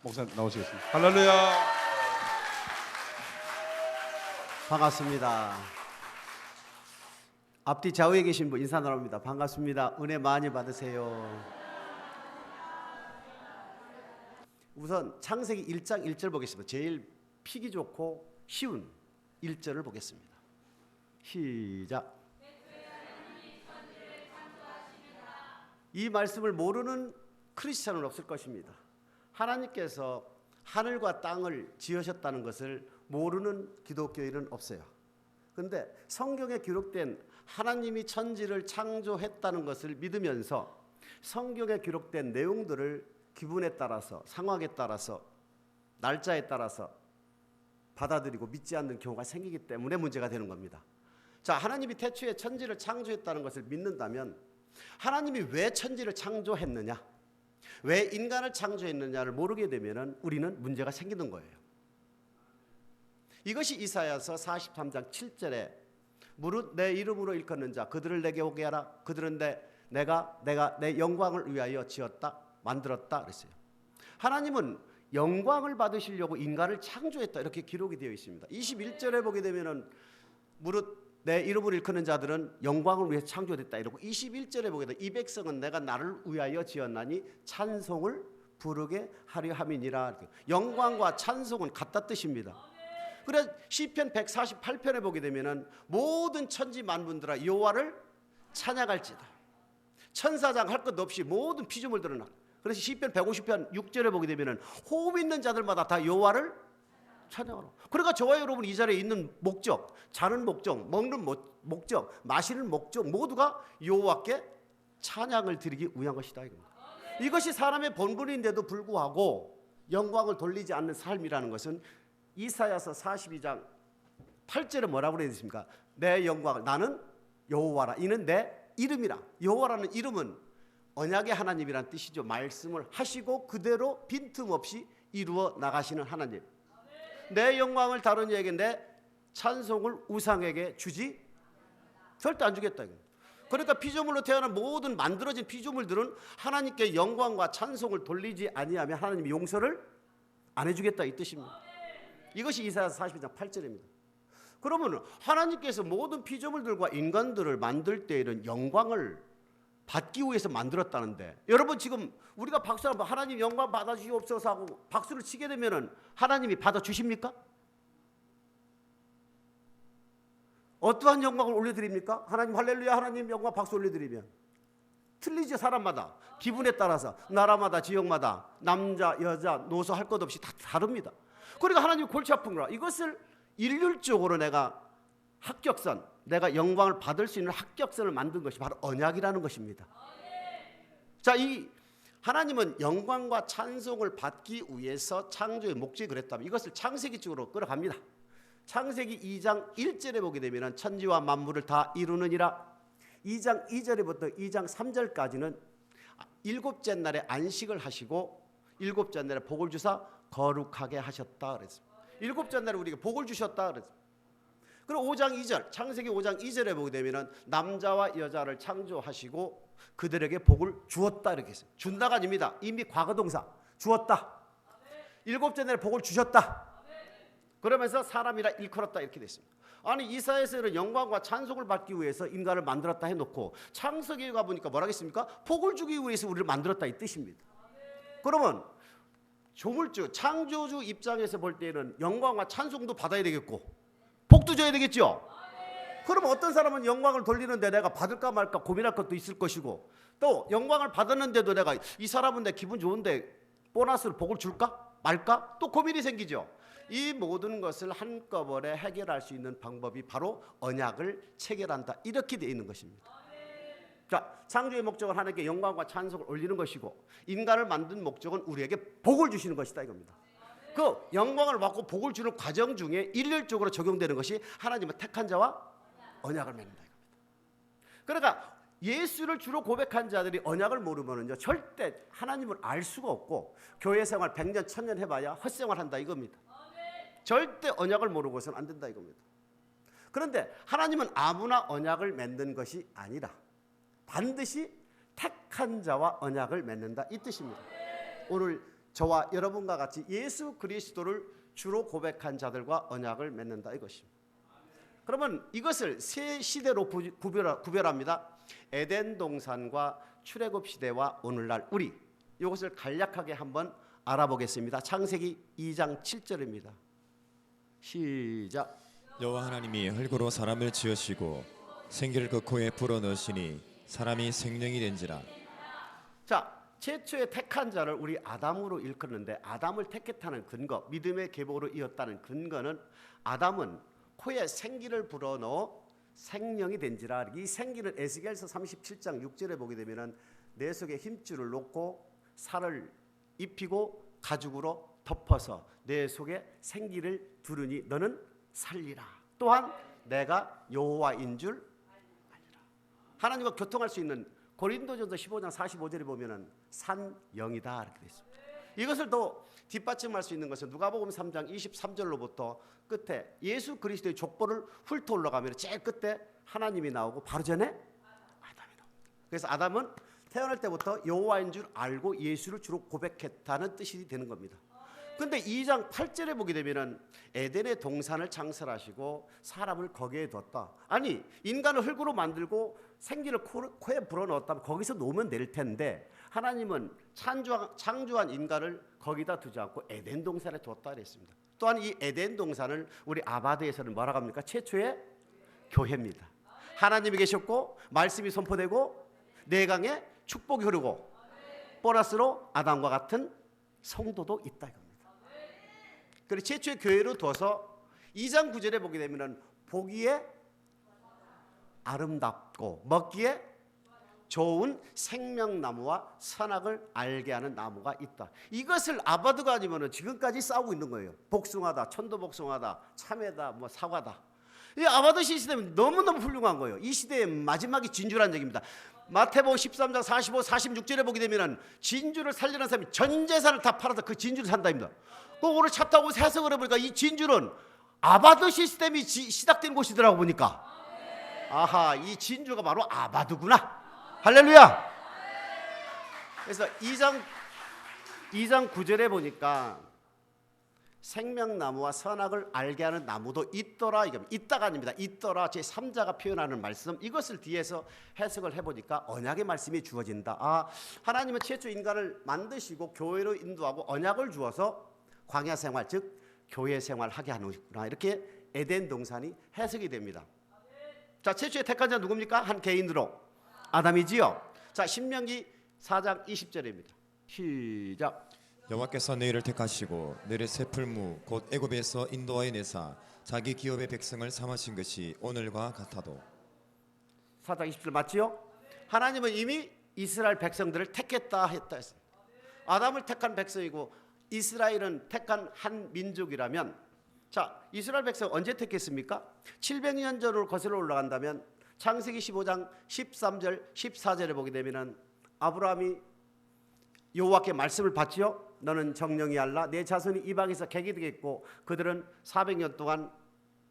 목사님 나오시겠습니다. 할렐루야. 반갑습니다. 앞뒤 좌우에 계신 분 인사 나눕니다. 반갑습니다. 은혜 많이 받으세요. 우선 창세기 1장 1절 보겠습니다. 제일 피기 좋고 쉬운 1절을 보겠습니다. 시작. 이 말씀을 모르는 크리스찬은 없을 것입니다. 하나님께서 하늘과 땅을 지으셨다는 것을 모르는 기독교인은 없어요. 그런데 성경에 기록된 하나님이 천지를 창조했다는 것을 믿으면서 성경에 기록된 내용들을 기분에 따라서, 상황에 따라서, 날짜에 따라서 받아들이고 믿지 않는 경우가 생기기 때문에 문제가 되는 겁니다. 자, 하나님이 태초에 천지를 창조했다는 것을 믿는다면 하나님이 왜 천지를 창조했느냐, 왜 인간을 창조했느냐를 모르게 되면 우리는 문제가 생기는 거예요. 이것이 이사야서 43장 7절에 무릇 내 이름으로 일컫는 자 그들을 내게 오게 하라. 그들은 내가 내 영광을 위하여 지었다, 만들었다 그랬어요. 하나님은 영광을 받으시려고 인간을 창조했다, 이렇게 기록이 되어 있습니다. 21절에 보게 되면은 무릇 내 이름을 일컫는 자들은 영광을 위해 창조됐다 이러고, 21절에 보게 되면 이 백성은 내가 나를 위하여 지었나니 찬송을 부르게 하려 함이니라. 영광과 찬송은 같다 뜻입니다. 그래 시편 148편에 보게 되면은 모든 천지 만군들아 여호와를 찬양할지다. 천사장 할 것 없이 모든 피조물들은, 그래서 시편 150편 6절에 보게 되면은 호흡 있는 자들마다 다 여호와를 찬양하라. 그러니까 저와 여러분 이 자리에 있는 목적, 자는 목적, 먹는 목적, 마시는 목적 모두가 여호와께 찬양을 드리기 위한 것이다 이겁니다. 이것이 사람의 본분인데도 불구하고 영광을 돌리지 않는 삶이라는 것은 이사야서 42장 8절에 뭐라고 그래 있습니까? 내 영광을, 나는 여호와라, 이는 내 이름이라. 여호와라는 이름은 언약의 하나님이란 뜻이죠. 말씀을 하시고 그대로 빈틈없이 이루어 나가시는 하나님. 내 영광을 다른 이에게, 내 찬송을 우상에게 주지 절대 안 주겠다. 그러니까 피조물로 태어난 모든 만들어진 피조물들은 하나님께 영광과 찬송을 돌리지 아니하면 하나님이 용서를 안 해주겠다 이 뜻입니다. 이것이 이사야서 42장 8절입니다. 그러면 하나님께서 모든 피조물들과 인간들을 만들 때에는 영광을 받기 위해서 만들었다는데, 여러분 지금 우리가 박수 한번 하나님 영광 받아주시옵소서 하고 박수를 치게 되면 하나님이 받아주십니까? 어떠한 영광을 올려드립니까? 하나님 할렐루야, 하나님 영광 박수 올려드리면 틀리죠. 사람마다 기분에 따라서, 나라마다, 지역마다, 남자 여자 노소 할 것 없이 다 다릅니다. 그러니까 하나님이 골치 아픈 거라. 이것을 일률적으로 내가 합격선, 내가 영광을 받을 수 있는 합격선을 만든 것이 바로 언약이라는 것입니다. 자, 이 하나님은 영광과 찬송을 받기 위해서 창조의 목적이 그랬다면 이것을 창세기 쪽으로 끌어갑니다. 창세기 2장 1절에 보게 되면 천지와 만물을 다 이루느니라. 2장 2절부터 2장 3절까지는 일곱째 날에 안식을 하시고 일곱째 날에 복을 주사 거룩하게 하셨다 그랬습니다. 일곱째 날에 우리에게 복을 주셨다 그랬습니다. 그리고 5장 2절, 창세기 5장 2절에 보게 되면 남자와 여자를 창조하시고 그들에게 복을 주었다 이렇게 했어요. 준다가 아닙니다. 이미 과거동사 주었다. 일곱째 날에 복을 주셨다. 그러면서 사람이라 일컬었다 이렇게 됐습니다. 아니 이사야서는 영광과 찬송을 받기 위해서 인간을 만들었다 해놓고 창세기에 가보니까 뭐라 했습니까? 복을 주기 위해서 우리를 만들었다 이 뜻입니다. 그러면 조물주, 창조주 입장에서 볼 때는 영광과 찬송도 받아야 되겠고 복도 줘야 되겠죠. 그럼 어떤 사람은 영광을 돌리는데 내가 받을까 말까 고민할 것도 있을 것이고, 또 영광을 받았는데도 내가 이 사람은 내 기분 좋은데 보너스를 복을 줄까 말까 또 고민이 생기죠. 이 모든 것을 한꺼번에 해결할 수 있는 방법이 바로 언약을 체결한다 이렇게 되어 있는 것입니다. 자, 창조의 목적은 하나님께 영광과 찬송을 올리는 것이고 인간을 만든 목적은 우리에게 복을 주시는 것이다 이겁니다. 그 영광을 받고 복을 주는 과정 중에 일률적으로 적용되는 것이 하나님은 택한 자와 언약을 맺는다 이겁니다. 그러니까 예수를 주로 고백한 자들이 언약을 모르면요 절대 하나님을 알 수가 없고 교회 생활 100년 1000년 해봐야 헛생활한다 이겁니다. 절대 언약을 모르고서는 안 된다 이겁니다. 그런데 하나님은 아무나 언약을 맺는 것이 아니라 반드시 택한 자와 언약을 맺는다 이 뜻입니다. 오늘 저와 여러분과 같이 예수 그리스도를 주로 고백한 자들과 언약을 맺는다 이것입니다. 그러면 이것을 세 시대로 구별합니다. 에덴 동산과 출애굽 시대와 오늘날 우리, 이것을 간략하게 한번 알아보겠습니다. 창세기 2장 7절입니다. 시작. 여호와 하나님이 흙으로 사람을 지으시고 생기를 그 코에 불어넣으시니 사람이 생명이 된지라. 자, 최초의 택한 자를 우리 아담으로 일컫는데, 아담을 택했다는 근거, 믿음의 계보로 이었다는 근거는 아담은 코에 생기를 불어넣어 생명이 된지라. 이 생기는 에스겔서 37장 6절에 보게 되면은 내 속에 힘줄을 놓고 살을 입히고 가죽으로 덮어서 내 속에 생기를 두르니 너는 살리라. 또한 내가 여호와인 줄 알리라. 하나님과 교통할 수 있는 고린도전서 15장 45절에 보면은 산영이다 이렇게 되어 있습니다. 이것을 더 뒷받침할 수 있는 것은 누가복음 3장 23절로부터 끝에 예수 그리스도의 족보를 훑어 올라가면 제일 끝에 하나님이 나오고 바로 전에 아담이 나옵니다. 그래서 아담은 태어날 때부터 여호와인 줄 알고 예수를 주로 고백했다는 뜻이 되는 겁니다. 근데 2장 8절에 보게 되면은 에덴의 동산을 창설하시고 사람을 거기에 뒀다. 아니, 인간을 흙으로 만들고 생기를 코에 불어넣었다면 거기서 놓으면 될 텐데 하나님은 창조한 인간을 거기다 두지 않고 에덴 동산에 뒀다 그랬습니다. 또한 이 에덴 동산을 우리 아바드에서는 뭐라고 합니까? 최초의 교회입니다. 하나님이 계셨고 말씀이 선포되고 내강에 축복이 흐르고 보너스로 아담과 같은 성도도 있다 이겁니다. 그리고 최초의 교회로 둬서 2장 9절에 보게 되면 보기에 아름답고 먹기에 좋은 생명나무와 선악을 알게 하는 나무가 있다. 이것을 아바드가 아니면 지금까지 싸우고 있는 거예요. 복숭아다, 천도복숭아다, 참외다, 뭐 사과다. 이 아바드 시스템은 너무너무 훌륭한 거예요. 이 시대의 마지막이 진주라는 얘기입니다. 마태복음 13장 45, 46절에 보게 되면 진주를 살리는 사람이 전 재산을 다 팔아서 그 진주를 산다입니다. 그 오늘 차 타고 해석을 해보니까 이 진주는 아바드 시스템이 시작된 곳이더라고 보니까. 아하, 이 진주가 바로 아바드구나. 할렐루야. 그래서 2장 9절에 보니까 생명나무와 선악을 알게 하는 나무도 있더라. 이겁니다. 있다가 아닙니다. 있더라. 제3자가 표현하는 말씀, 이것을 뒤에서 해석을 해보니까 언약의 말씀이 주어진다. 아, 하나님은 최초 인간을 만드시고 교회로 인도하고 언약을 주어서 광야 생활, 즉 교회 생활하게 하는구나. 이렇게 에덴 동산이 해석이 됩니다. 자, 최초의 택한 자 누굽니까? 한 개인으로 아담이지요. 자, 신명기 4장 20절입니다. 시작. 여호와께서 너희를 택하시고 너희를 새 풀무 곧 애굽에서 인도하여 내사 자기 기업의 백성을 삼으신 것이 오늘과 같아도. 4장 20절 맞지요? 하나님은 이미 이스라엘 백성들을 택했다 했다 했습니다. 아담을 택한 백성이고 이스라엘은 택한 한 민족이라면, 자, 이스라엘 백성 언제 택했습니까? 700년 전으로 거슬러 올라간다면 창세기 15장 13절 14절에 보게 되면은 아브라함이 여호와께 말씀을 받지요. 너는 정령이 알라. 내 자손이 이방에서 객이 되겠고 그들은 400년 동안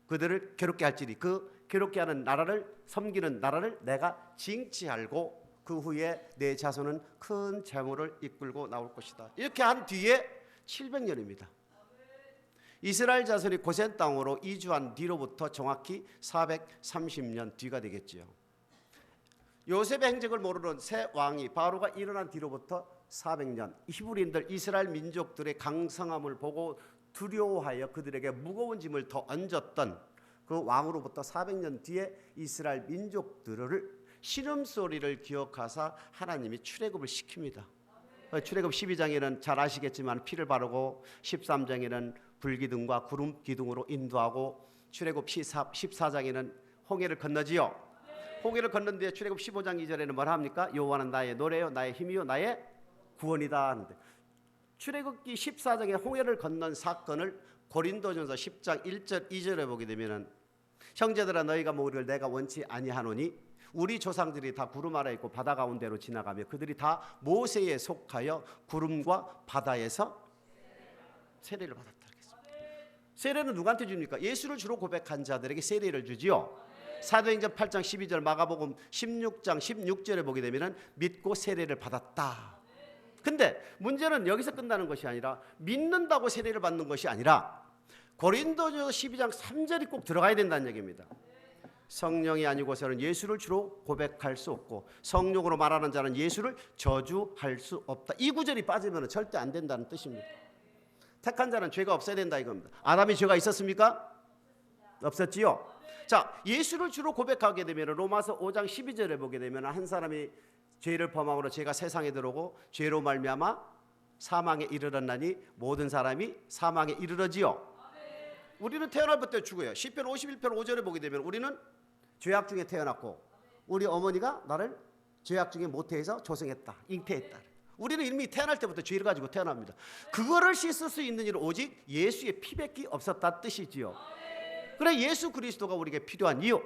그들을 괴롭게 할지니 그 괴롭게 하는 나라를 섬기는 나라를 내가 징치하고 그 후에 내 자손은 큰 재물을 이끌고 나올 것이다. 이렇게 한 뒤에 700년입니다. 이스라엘 자손이 고센 땅으로 이주한 뒤로부터 정확히 430년 뒤가 되겠지요. 요셉의 행적을 모르는 새 왕이 바로가 일어난 뒤로부터 400년, 히브리인들 이스라엘 민족들의 강성함을 보고 두려워하여 그들에게 무거운 짐을 더 얹었던 그 왕으로부터 400년 뒤에 이스라엘 민족들을 신음소리를 기억하사 하나님이 출애굽을 시킵니다. 출애굽 12장에는 잘 아시겠지만 피를 바르고 13장에는 불기둥과 구름 기둥으로 인도하고 출애굽 14장에는 홍해를 건너지요. 홍해를 건넌 뒤에 출애굽 15장 2절에는 뭐라 합니까? 여호와는 나의 노래요 나의 힘이요 나의 구원이다 하는데, 출애굽기 14장에 홍해를 건넌 사건을 고린도전서 10장 1절 2절에 보게 되면은 형제들아 너희가 모으기를 내가 원치 아니하노니 우리 조상들이 다 구름 아래 있고 바다 가운데로 지나가며 그들이 다 모세에 속하여 구름과 바다에서 세례를 받았다. 세례는 누구한테 줍니까? 예수를 주로 고백한 자들에게 세례를 주지요. 사도행전 8장 12절, 마가복음 16장 16절에 보게 되면 믿고 세례를 받았다. 근데 문제는 여기서 끝나는 것이 아니라 믿는다고 세례를 받는 것이 아니라 고린도전서 12장 3절이 꼭 들어가야 된다는 얘기입니다. 성령이 아니고서는 예수를 주로 고백할 수 없고 성령으로 말하는 자는 예수를 저주할 수 없다. 이 구절이 빠지면 절대 안 된다는 뜻입니다. 택한 자는 죄가 없어야 된다 이겁니다. 아담이 죄가 있었습니까? 없었지요. 자, 예수를 주로 고백하게 되면 로마서 5장 12절에 보게 되면 한 사람이 죄를 범함으로 죄가 세상에 들어오고 죄로 말미암아 사망에 이르렀나니 모든 사람이 사망에 이르러지요. 우리는 태어날 부터 죽어요. 시편 51편 5절에 보게 되면 우리는 죄악 중에 태어났고 우리 어머니가 나를 죄악 중에 모태에서 조성했다, 잉태했다. 우리는 이미 태어날 때부터 죄를 가지고 태어납니다. 그거를 씻을 수 있는 일은 오직 예수의 피밖에 없었다 뜻이지요. 그래 예수 그리스도가 우리에게 필요한 이유,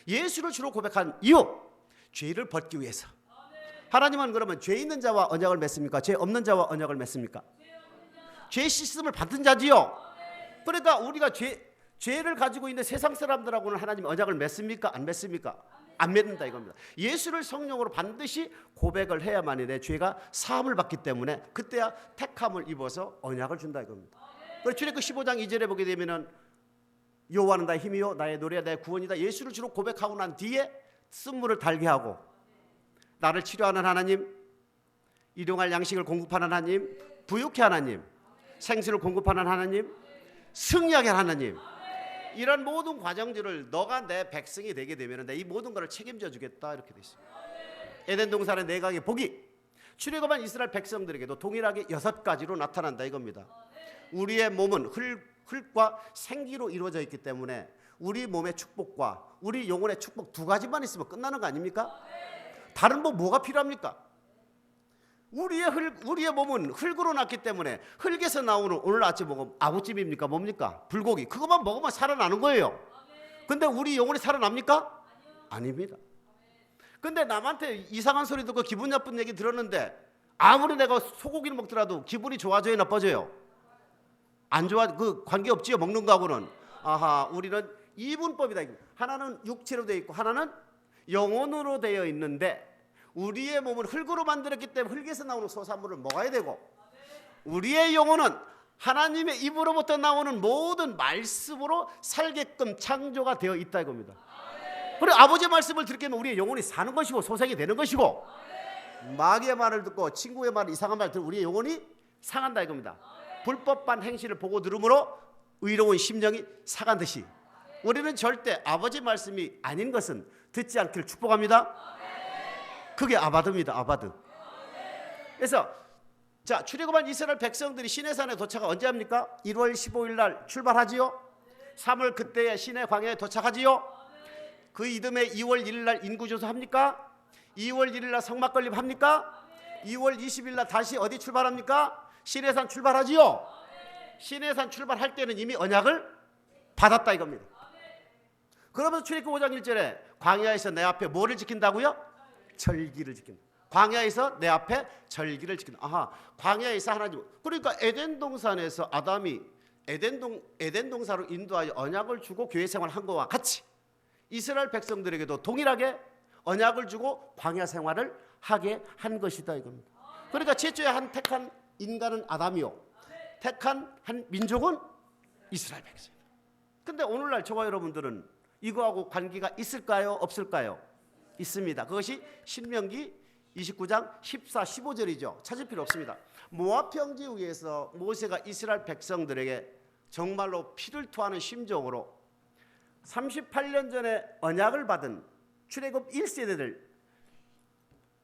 예수를 주로 고백한 이유, 죄를 벗기 위해서. 하나님은 그러면 죄 있는 자와 언약을 맺습니까? 죄 없는 자와 언약을 맺습니까? 죄 씻음을 받은 자지요. 그러니까 우리가 죄를 가지고 있는 세상 사람들하고는 하나님 언약을 맺습니까? 안 맺습니까? 안 맺는다 이겁니다. 예수를 성령으로 반드시 고백을 해야만이 내 죄가 사함을 받기 때문에 그때야 택함을 입어서 언약을 준다 이겁니다. 그래서 출애굽 15장 2절에 보게 되면은 여호와는 나의 힘이요 나의 노래야 나의 구원이다. 예수를 주로 고백하고 난 뒤에 쓴물을 달게 하고 나를 치료하는 하나님, 일용할 양식을 공급하는 하나님, 부유케 하나님, 생수를 공급하는 하나님, 승리하게 하나님, 이런 모든 과정들을 너가 내 백성이 되게 되면 내 이 모든 것을 책임져 주겠다 이렇게 되어 있습니다. 에덴 동산의 내각의 복이 출애굽한 이스라엘 백성들에게도 동일하게 6가지로 나타난다 이겁니다. 우리의 몸은 흙과 생기로 이루어져 있기 때문에 우리 몸의 축복과 우리 영혼의 축복 2가지만 있으면 끝나는 거 아닙니까? 다른 뭐가 필요합니까? 우리의 몸은 흙으로 났기 때문에 흙에서 나오는 오늘 아침 먹은 아구찜입니까? 뭡니까? 불고기. 그것만 먹으면 살아나는 거예요. 근데 우리 영혼이 살아납니까? 아닙니다. 근데 남한테 이상한 소리 듣고 기분 나쁜 얘기 들었는데 아무리 내가 소고기를 먹더라도 기분이 좋아져요, 나빠져요? 안 좋아, 그 관계없지요, 먹는 거하고는. 아하, 우리는 이분법이다. 하나는 육체로 되어 있고 하나는 영혼으로 되어 있는데 우리의 몸은 흙으로 만들었기 때문에 흙에서 나오는 소산물을 먹어야 되고 우리의 영혼은 하나님의 입으로부터 나오는 모든 말씀으로 살게끔 창조가 되어 있다 이겁니다. 그리고 아버지의 말씀을 듣게 되면 우리의 영혼이 사는 것이고 소생이 되는 것이고 마귀의 말을 듣고 친구의 말 이상한 말을 듣고 우리의 영혼이 상한다 이겁니다. 불법한 행실을 보고 들음으로 의로운 심령이 상한 듯이 우리는 절대 아버지 말씀이 아닌 것은 듣지 않기를 축복합니다. 그게 아바드입니다. 아바드. 그래서 자, 출애굽한 이스라엘 백성들이 시내산에 도착을 언제 합니까? 1월 15일 날 출발하지요. 3월 그때에 시내 광야에 도착하지요. 그 이듬해 2월 1일 날 인구조사 합니까? 2월 1일 날 성막 건립 합니까? 2월 20일 날 다시 어디 출발합니까? 시내산 출발하지요. 시내산 출발할 때는 이미 언약을 받았다 이겁니다. 그러면서 출애굽 5장 1절에 광야에서 내 앞에 뭐를 지킨다고요? 절기를 지킨다. 광야에서 내 앞에 절기를 지킨다. 아하, 광야에서 하나님. 그러니까 에덴 동산에서 아담이 에덴 동산으로 인도하여 언약을 주고 교회 생활한 것과 같이 이스라엘 백성들에게도 동일하게 언약을 주고 광야 생활을 하게 한 것이다 이겁니다. 그러니까 최초에 한 택한 인간은 아담이요, 택한 한 민족은 이스라엘 백성. 근데 오늘날 저와 여러분들은 이거하고 관계가 있을까요? 없을까요? 있습니다. 그것이 신명기 29장 14, 15절이죠. 찾을 필요 없습니다. 모압 평지 위에서 모세가 이스라엘 백성들에게 정말로 피를 토하는 심정으로 38년 전에 언약을 받은 출애굽 1세대들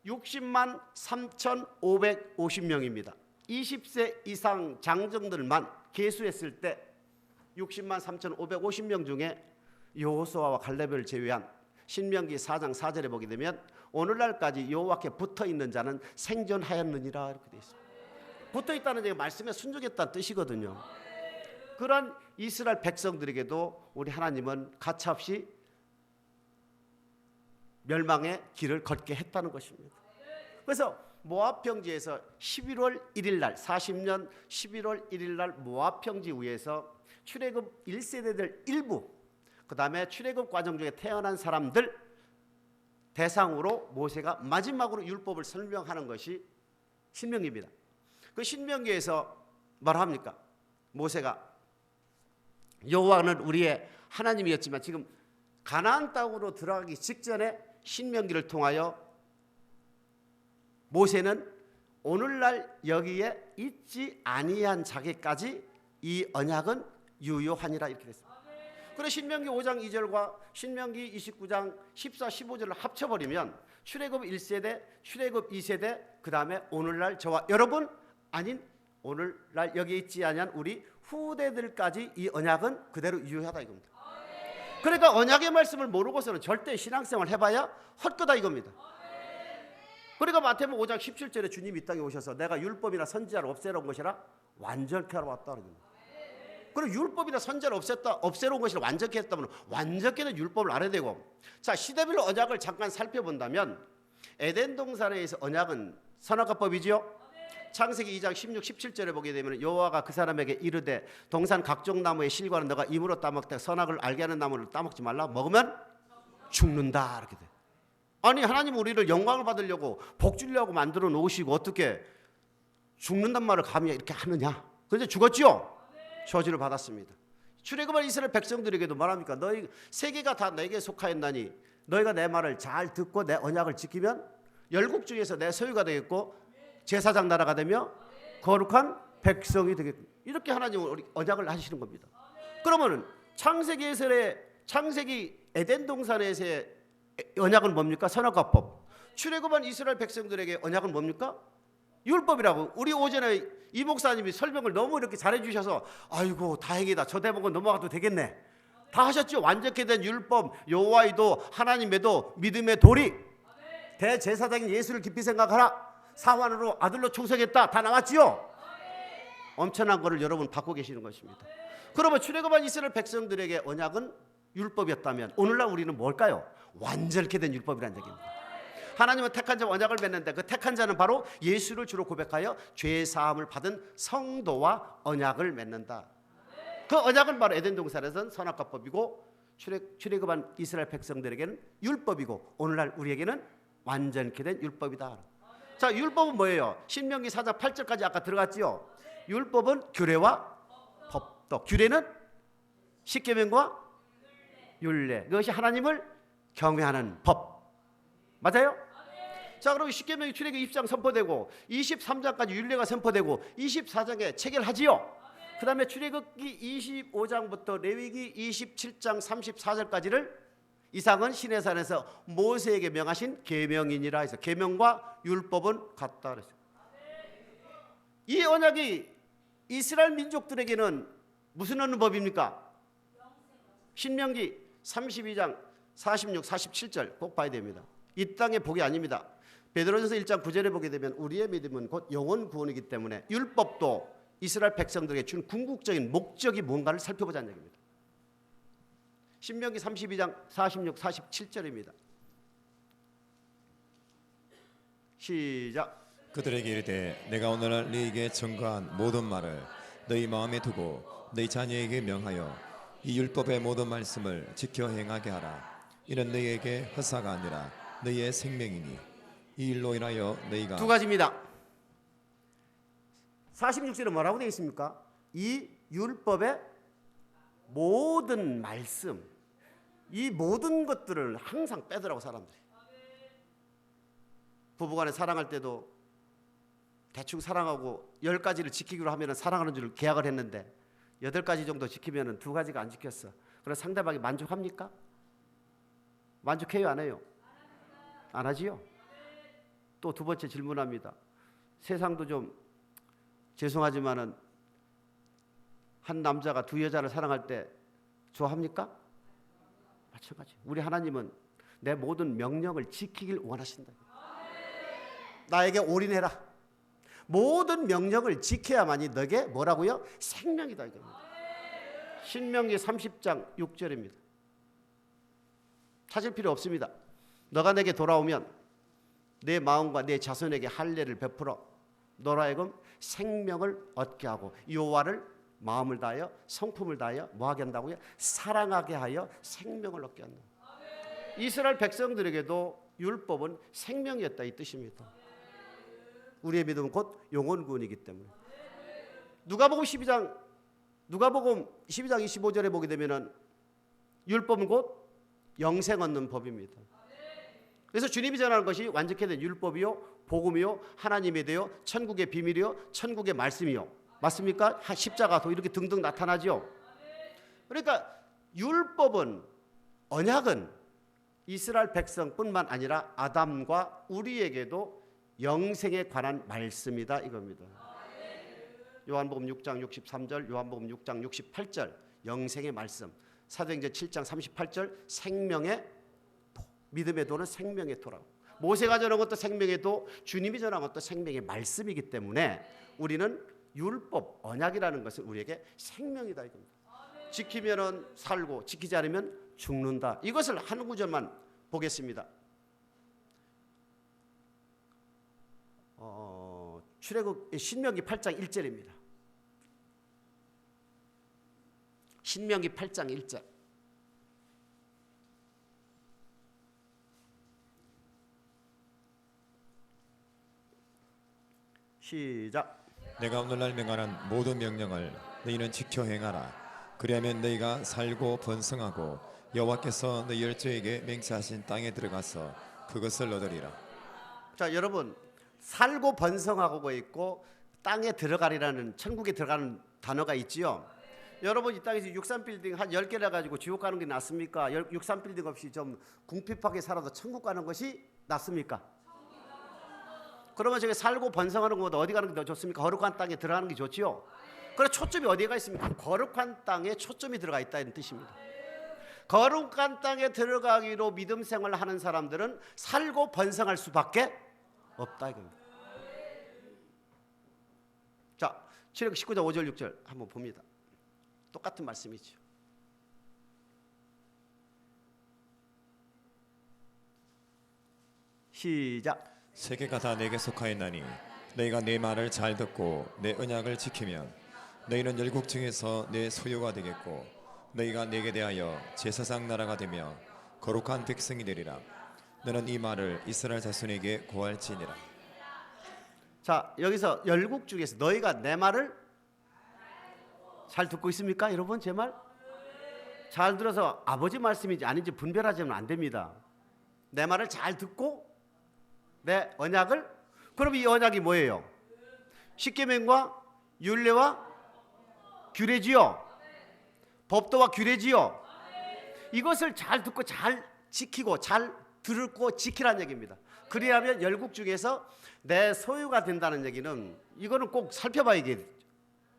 60만 3,550명입니다. 20세 이상 장정들만 계수했을 때 60만 3,550명 중에 여호수아와 갈렙을 제외한 신명기 4장 4절에 보게 되면 오늘날까지 여호와께 붙어있는 자는 생존하였느니라 이렇게 되어 있습니다. 붙어있다는 얘기가 말씀에 순종했다는 뜻이거든요. 그런 이스라엘 백성들에게도 우리 하나님은 가차없이 멸망의 길을 걷게 했다는 것입니다. 그래서 모압 평지에서 11월 1일 날 40년 11월 1일 날 모압 평지 위에서 출애굽 1세대들 일부 그 다음에 출애굽 과정 중에 태어난 사람들 대상으로 모세가 마지막으로 율법을 설명하는 것이 신명기입니다. 그 신명기에서 말합니까? 모세가 여호와는 우리의 하나님이었지만 지금 가나안 땅으로 들어가기 직전에 신명기를 통하여 모세는 오늘날 여기에 있지 아니한 자기까지 이 언약은 유효하니라 이렇게 됐습니다. 그래서 신명기 5장 2절과 신명기 29장 14, 15절을 합쳐버리면 출애굽 1세대, 출애굽 2세대, 그 다음에 오늘날 저와 여러분 아닌 오늘날 여기 있지 아니한 우리 후대들까지 이 언약은 그대로 유효하다 이겁니다. 그러니까 언약의 말씀을 모르고서는 절대 신앙생활 해봐야 헛거다 이겁니다. 그러니까 마태복음 5장 17절에 주님이 이 땅에 오셔서 내가 율법이나 선지자를 없애러 온 것이라 완전케 하러 왔다 그럽니다. 그럼 율법이나 선지자를 없애러 온 것이라 완전케 했다면 완전케는 율법을 알아야 되고, 자 시대별로 언약을 잠깐 살펴본다면 에덴 동산에서 언약은 선악과법이지요. 창세기 2장 16, 17절에 보게 되면 여호와가 그 사람에게 이르되 동산 각종 나무의 실과는 너가 입으로 따먹되 선악을 알게 하는 나무를 따먹지 말라. 먹으면 죽는다 이렇게 돼. 아니 하나님 우리를 영광을 받으려고 복 주려고 만들어 놓으시고 어떻게 죽는단 말을 감히 이렇게 하느냐. 그런데 죽었죠. 저주를 받았습니다. 출애굽한 이스라엘 백성들에게도 말합니까? 너희 세계가 다 내게 속하였나니 너희가 내 말을 잘 듣고 내 언약을 지키면 열국 중에서 내 소유가 되겠고 제사장 나라가 되며 거룩한 백성이 되겠고, 이렇게 하나님은 언약을 하시는 겁니다. 그러면 창세기 에덴 동산에서의 언약은 뭡니까? 선악과법. 출애굽한 이스라엘 백성들에게 언약은 뭡니까? 율법이라고. 우리 오전에 이 목사님이 설명을 너무 이렇게 잘해 주셔서 아이고 다행이다, 저 대목은 넘어가도 되겠네 다 하셨죠. 완전케 된 율법, 여호와의 도, 하나님의 도, 믿음의 도리, 대제사장인 예수를 깊이 생각하라, 사환으로 아들로 충성했다, 다 나왔지요. 엄청난 거를 여러분 받고 계시는 것입니다. 그러면 출애굽한 이스라엘 백성들에게 언약은 율법이었다면 오늘날 우리는 뭘까요? 완전케 된 율법이라는 얘기입니다. 하나님은 택한 자와 언약을 맺는데 그 택한 자는 바로 예수를 주로 고백하여 죄 사함을 받은 성도와 언약을 맺는다. 그 언약은 바로 에덴 동산에서는 선악과법이고 출애굽한 이스라엘 백성들에게는 율법이고 오늘날 우리에게는 완전케 된 율법이다. 자, 율법은 뭐예요? 신명기 4장 8절까지 아까 들어갔지요. 율법은 규례와 법도. 규례는 십계명과 율례. 그것이 하나님을 경외하는 법. 맞아요? 자, 그럼 십계명이 출애굽기 20장 선포되고 23장까지 율례가 선포되고 24장에 체결하지요. 그 다음에 출애굽기 25장부터 레위기 27장 34절까지를 이삭은 시내산에서 모세에게 명하신 계명이니라 해서 계명과 율법은 같다 그랬어요. 이 언약이 이스라엘 민족들에게는 무슨 언법입니까? 신명기 32장 46, 47절 꼭 봐야 됩니다. 이 땅의 복이 아닙니다. 베드로전서 1장 9절에 보게 되면 우리의 믿음은 곧 영혼 구원이기 때문에 율법도 이스라엘 백성들에게 준 궁극적인 목적이 뭔가를 살펴보자는 얘기입니다. 신명기 32장 46, 47절입니다. 시작. 그들에게 이르되 내가 오늘날 너희에게 전거한 모든 말을 너희 마음에 두고 너희 자녀에게 명하여 이 율법의 모든 말씀을 지켜 행하게 하라. 이는 너희에게 허사가 아니라 너희의 생명이니 이 일로 인하여 너희가 두 가지입니다. 46절에 뭐라고 되어 있습니까? 이 율법의 모든 말씀, 이 모든 것들을 항상 빼더라고 사람들이. 부부간에 사랑할 때도 대충 사랑하고 10가지를 지키기로 하면 사랑하는 줄 계약을 했는데 8가지 정도 지키면 2가지가 안 지켰어. 그래서 상대방이 만족합니까? 만족해요, 안 해요? 안 하지요? 또 두 번째 질문합니다. 세상도 좀 죄송하지만은 한 남자가 두 여자를 사랑할 때 좋아합니까? 마찬가지. 우리 하나님은 내 모든 명령을 지키길 원하신다. 나에게 올인해라. 모든 명령을 지켜야만이 너에게 뭐라고요? 생명이다 이겁니다. 신명기 30장 6절입니다. 찾을 필요 없습니다. 너가 내게 돌아오면 내 마음과 내 자손에게 할례를 베풀어 너로 하여금 생명을 얻게 하고 여호와를 마음을 다하여 성품을 다하여 뭐하게 한다고요? 사랑하게 하여 생명을 얻게 한다. 이스라엘 백성들에게도 율법은 생명이었다 이 뜻입니다. 우리의 믿음은 곧 영혼 구원이기 때문에. 누가복음 12장 25절에 보게 되면은 율법은 곧 영생 얻는 법입니다. 그래서 주님이 전하는 것이 완전히 된 율법이요, 복음이요, 하나님에 대여 천국의 비밀이요, 천국의 말씀이요. 맞습니까? 십자가도 이렇게 등등 나타나죠. 그러니까 율법은, 언약은 이스라엘 백성뿐만 아니라 아담과 우리에게도 영생에 관한 말씀이다 이겁니다. 요한복음 6장 63절, 요한복음 6장 68절 영생의 말씀, 사도행전 7장 38절 생명의 도, 믿음의 도는 생명의 도라고. 모세가 전한 것도 생명의 도, 주님이 전한 것도 생명의 말씀이기 때문에 우리는 율법, 언약이라는 것은 우리에게 생명이다 이겁니다. 지키면은 살고 지키지 않으면 죽는다. 이것을 한 구절만 보겠습니다. 출애굽 신명기 8장 1절입니다. 신명기 8장 1절. 시작. 내가 오늘날 명하는 모든 명령을 너희는 지켜 행하라. 그리하면 너희가 살고 번성하고 여호와께서 너희 열조에게 맹세하신 땅에 들어가서 그것을 얻으리라. 자, 여러분, 살고 번성하고 있고 땅에 들어가리라는, 천국에 들어가는 단어가 있지요. 여러분, 이 땅에서 63빌딩 한 10개를 가지고 지옥 가는 게 낫습니까? 63빌딩 없이 좀 궁핍하게 살아도 천국 가는 것이 낫습니까? 그러면 저게 살고 번성하는 것보다 어디 가는 게 더 좋습니까? 거룩한 땅에 들어가는 게 좋지요. 그래, 초점이 어디가 있습니까? 거룩한 땅에 초점이 들어가 있다는 뜻입니다. 거룩한 땅에 들어가기로 믿음 생활을 하는 사람들은 살고 번성할 수밖에 없다 이겁니다. 자, 출애굽 19장 5절 6절 한번 봅니다. 똑같은 말씀이죠. 시작. 세계가 다 내게 속하였나니 너희가 내 말을 잘 듣고 내 언약을 지키면 너희는 열국 중에서 내 소유가 되겠고 너희가 내게 대하여 제사장 나라가 되며 거룩한 백성이 되리라. 너는 이 말을 이스라엘 자손에게 고할지니라. 자, 여기서 열국 중에서 너희가 내 말을 잘 듣고 있습니까? 여러분, 제 말 잘 들어서 아버지 말씀인지 아닌지 분별하지는 안 됩니다. 내 말을 잘 듣고 내 언약을, 그럼 이 언약이 뭐예요? 십계명과 율례와 규례지요. 법도와 규례지요. 이것을 잘 듣고 잘 지키고 잘 들고 지키라는 얘기입니다. 그리하면 열국 중에서 내 소유가 된다는 얘기는, 이거는 꼭 살펴봐야겠죠.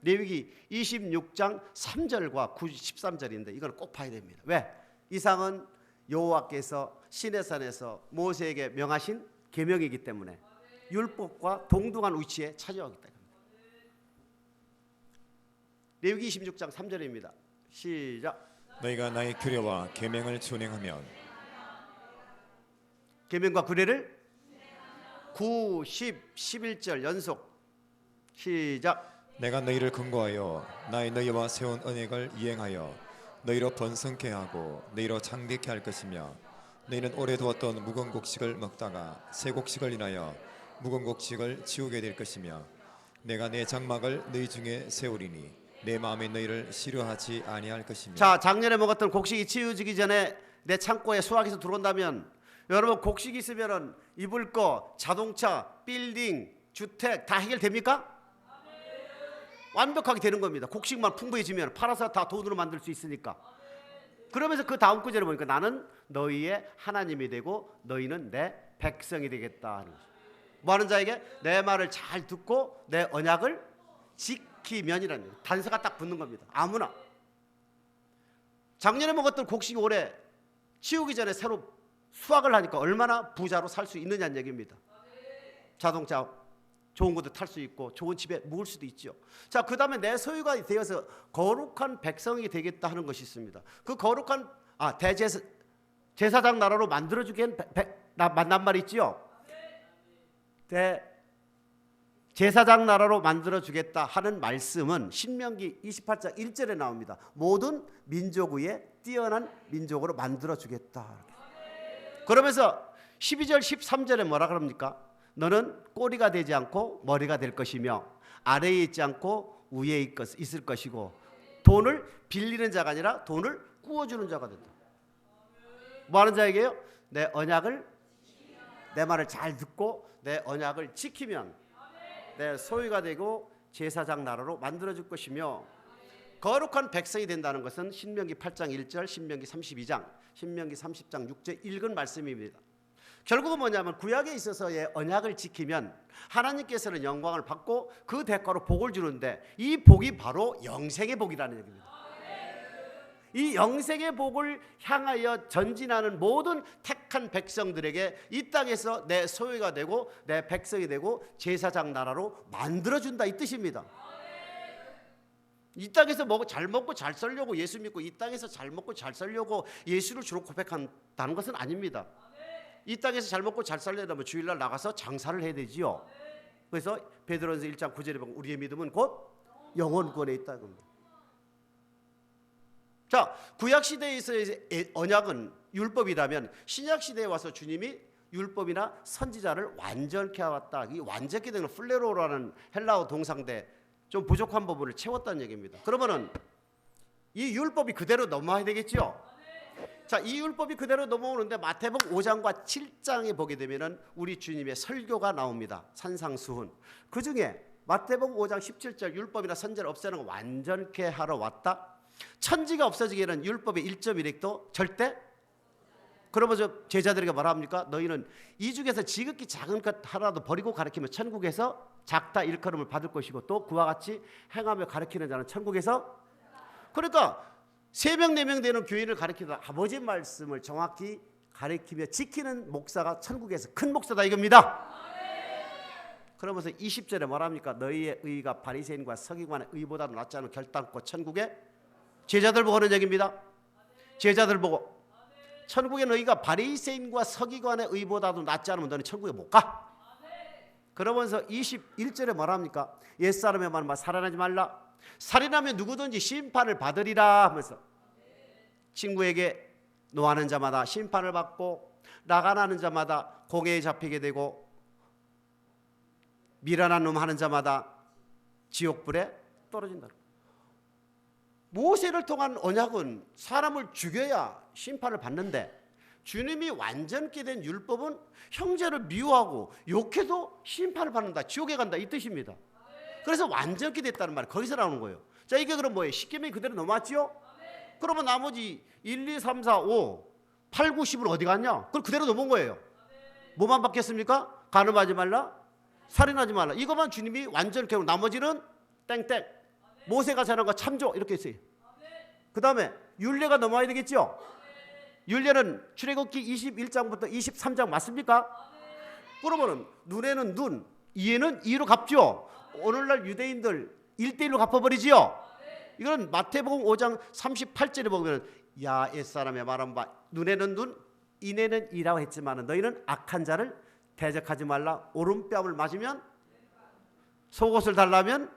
레위기 26장 3절과 13절인데 이걸 꼭 봐야 됩니다. 왜? 이상은 여호와께서 시내산에서 모세에게 명하신 계명이기 때문에 율법과 동등한 위치에 차지하기 때문에. 레위기 26장 3절입니다. 시작. 너희가 나의 규례와 계명을 준행하면 계명과 규례를 9, 10, 11절 연속. 시작. 내가 너희를 근거하여 나의 너희와 세운 언약을 이행하여 너희로 번성케 하고 너희로 창대케 할 것이며 너희는 오래 두었던 묵은 곡식을 먹다가 새 곡식을 인하여 묵은 곡식을 치우게 될 것이며 내가 내 장막을 너희 중에 세우리니 내 마음에 너희를 싫어하지 아니할 것이며. 자, 작년에 먹었던 곡식이 치우지기 전에 내 창고에 수확해서 들어온다면, 여러분 곡식이 있으면 입을 거, 자동차, 빌딩, 주택 다 해결됩니까? 완벽하게 되는 겁니다. 곡식만 풍부해지면 팔아서 다 돈으로 만들 수 있으니까. 그러면서 그 다음 구절에 보니까 나는 너희의 하나님이 되고 너희는 내 백성이 되겠다 하는 거죠. 뭐 하는 자에게? 내 말을 잘 듣고 내 언약을 지키면이라는 거예요. 단서가 딱 붙는 겁니다. 아무나. 작년에 먹었던 곡식이 올해 치우기 전에 새로 수확을 하니까 얼마나 부자로 살 수 있느냐는 얘기입니다. 자동차 좋은 것도 탈 수 있고 좋은 집에 묵을 수도 있죠. 자, 그 다음에 내 소유가 되어서 거룩한 백성이 되겠다 하는 것이 있습니다. 그 거룩한 제사장 나라로 만들어주기엔 만난 말이 있지요. 제사장 나라로 만들어주겠다 하는 말씀은 신명기 28장 1절에 나옵니다. 모든 민족 위에 뛰어난 민족으로 만들어주겠다. 그러면서 12절 13절에 뭐라 그럽니까? 너는 꼬리가 되지 않고 머리가 될 것이며 아래에 있지 않고 위에 있을 것이고 돈을 빌리는 자가 아니라 돈을 구워주는 자가 된다. 뭐 하는 자에게요? 내 언약을, 내 말을 잘 듣고 내 언약을 지키면 내 소유가 되고 제사장 나라로 만들어줄 것이며 거룩한 백성이 된다는 것은 신명기 8장 1절, 신명기 32장, 신명기 30장 6절 읽은 말씀입니다. 결국은 뭐냐면 구약에 있어서의 언약을 지키면 하나님께서는 영광을 받고 그 대가로 복을 주는데 이 복이 바로 영생의 복이라는 얘기입니다. 이 영생의 복을 향하여 전진하는 모든 택한 백성들에게 이 땅에서 내 소유가 되고 내 백성이 되고 제사장 나라로 만들어준다 이 뜻입니다. 이 땅에서 잘 먹고 잘 살려고 예수 믿고 이 땅에서 잘 먹고 잘 살려고 예수를 주로 고백한다는 것은 아닙니다. 이 땅에서 잘 먹고 잘 살려면 주일날 나가서 장사를 해야 되지요. 그래서 베드로전서 1장 9절에 보면 우리의 믿음은 곧 영혼권에 있다는 겁니다. 자, 구약 시대에서의 언약은 율법이라면 신약 시대에 와서 주님이 율법이나 선지자를 완전케 해왔다. 이 완전케 되는 플레로라는 헬라어 동사인데 좀 부족한 부분을 채웠다는 얘기입니다. 그러면은 이 율법이 그대로 넘어와야 되겠죠. 자, 이 율법이 그대로 넘어오는데 마태복음 5장과 7장에 보게 되면은 우리 주님의 설교가 나옵니다. 산상수훈. 그 중에 마태복음 5장 17절 율법이나 선지자를 없애는 거 완전케 하러 왔다. 천지가 없어지기에는 율법의 1.1획도 절대. 그러면 제자들에게 뭐라 합니까? 너희는 이 중에서 지극히 작은 것 하나도 버리고 가르치면 천국에서 작다 일컬음을 받을 것이고 또 그와 같이 행하며 가르치는 자는 천국에서. 그러니까 3명 4명 되는 교인을 가르치다 아버지 말씀을 정확히 가르치며 지키는 목사가 천국에서 큰 목사다 이겁니다. 그러면서 20절에 뭐랍니까? 너희의 의가 바리새인과 서기관의 의보다 낫지 않은 결단코 천국에. 제자들 보고 하는 얘기입니다. 제자들 보고 천국의 너희가 바리새인과 서기관의 의보다도 낫지 않으면 너는 천국에 못 가. 그러면서 21절에 뭐랍니까? 옛사람의 말만 살인하지 말라. 살인하면 누구든지 심판을 받으리라 하면서 친구에게 노하는 자마다 심판을 받고 나가나는 자마다 공회에 잡히게 되고 미련한 놈 하는 자마다 지옥불에 떨어진다. 모세를 통한 언약은 사람을 죽여야 심판을 받는데 주님이 완전케 된 율법은 형제를 미워하고 욕해도 심판을 받는다. 지옥에 간다 이 뜻입니다. 그래서 완전케 됐다는 말이 거기서 나오는 거예요. 자, 이게 그럼 뭐예요? 십계명이 그대로 넘어왔죠? 그러면 나머지 1, 2, 3, 4, 5, 8, 9, 10은 어디 갔냐? 그걸 그대로 넘어온 거예요. 뭐만 바뀌었습니까? 간음하지 말라, 살인하지 말라. 이것만 주님이 완전케 하고 나머지는 땡땡. 모세가 전한 거 참조 이렇게 했어요. 그 다음에 율례가 넘어와야 되겠죠? 율례는 출애굽기 21장부터 23장 맞습니까? 그러면은 눈에는 눈, 이에는 이로 갚죠. 오늘날 유대인들 1대1로 갚아버리지요. 이건 마태복음 5장 38절에 보면 야 옛사람의 말한 바 눈에는 눈, 이에는 이라고 했지만 너희는 악한 자를 대적하지 말라. 오른뺨을 맞으면 속옷을 달라면